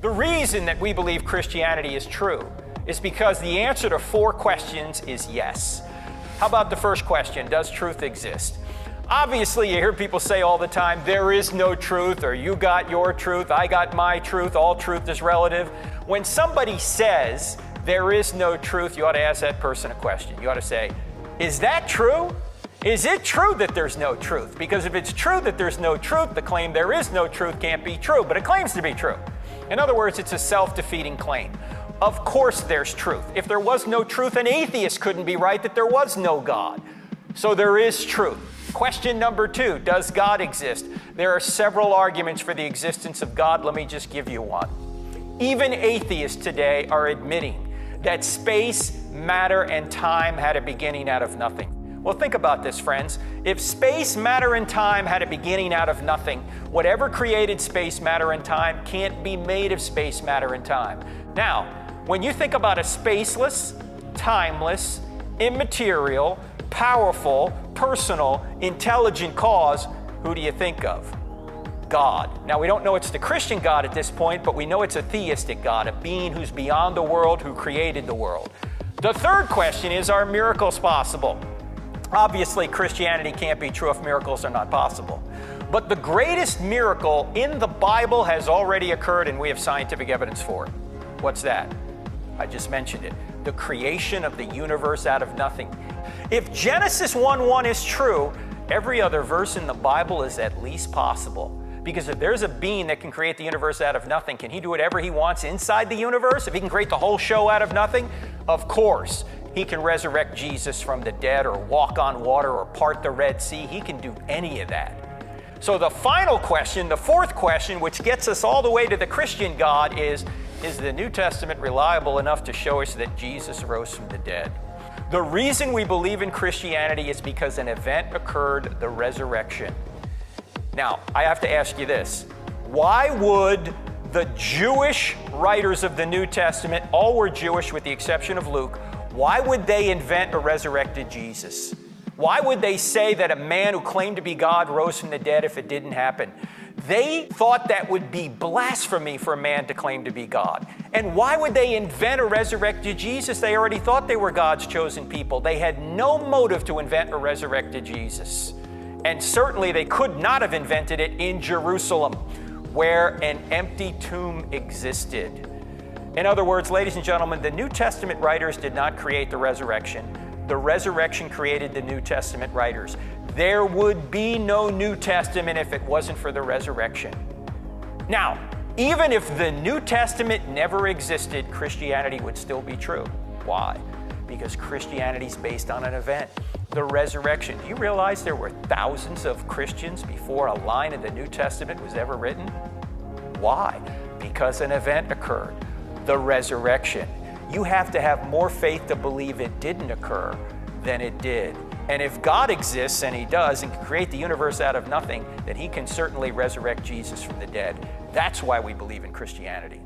The reason that we believe Christianity is true is because the answer to 4 questions is yes. How about the first question? Does truth exist? Obviously, you hear people say all the time, there is no truth, or you got your truth, I got my truth, all truth is relative. When somebody says there is no truth, you ought to ask that person a question. You ought to say, is that true? Is it true that there's no truth? Because if it's true that there's no truth, the claim there is no truth can't be true, but it claims to be true. In other words, it's a self-defeating claim. Of course there's truth. If there was no truth, an atheist couldn't be right that there was no God. So there is truth. Question number 2, does God exist? There are several arguments for the existence of God. Let me just give you one. Even atheists today are admitting that space, matter, and time had a beginning out of nothing. Well, think about this, friends. If space, matter, and time had a beginning out of nothing, whatever created space, matter, and time can't be made of space, matter, and time. Now, when you think about a spaceless, timeless, immaterial, powerful, personal, intelligent cause, who do you think of? God. Now, we don't know it's the Christian God at this point, but we know it's a theistic God, a being who's beyond the world, who created the world. The third question is, are miracles possible? Obviously, Christianity can't be true if miracles are not possible. But the greatest miracle in the Bible has already occurred, and we have scientific evidence for it. What's that? I just mentioned it. The creation of the universe out of nothing. If Genesis 1:1 is true, every other verse in the Bible is at least possible. Because if there's a being that can create the universe out of nothing, can he do whatever he wants inside the universe? If he can create the whole show out of nothing? Of course. He can resurrect Jesus from the dead, or walk on water, or part the Red Sea. He can do any of that. So the final question, the fourth question, which gets us all the way to the Christian God, is the New Testament reliable enough to show us that Jesus rose from the dead? The reason we believe in Christianity is because an event occurred, the resurrection. Now, I have to ask you this. Why would the Jewish writers of the New Testament, all were Jewish with the exception of Luke, why would they invent a resurrected Jesus? Why would they say that a man who claimed to be God rose from the dead if it didn't happen? They thought that would be blasphemy for a man to claim to be God. And why would they invent a resurrected Jesus? They already thought they were God's chosen people. They had no motive to invent a resurrected Jesus. And certainly they could not have invented it in Jerusalem, where an empty tomb existed. In other words, ladies and gentlemen, the New Testament writers did not create the resurrection. The resurrection created the New Testament writers. There would be no New Testament if it wasn't for the resurrection. Now, even if the New Testament never existed, Christianity would still be true. Why? Because Christianity is based on an event, the resurrection. Do you realize there were thousands of Christians before a line in the New Testament was ever written? Why? Because an event occurred, the resurrection. You have to have more faith to believe it didn't occur than it did. And if God exists, and he does, and can create the universe out of nothing, then he can certainly resurrect Jesus from the dead. That's why we believe in Christianity.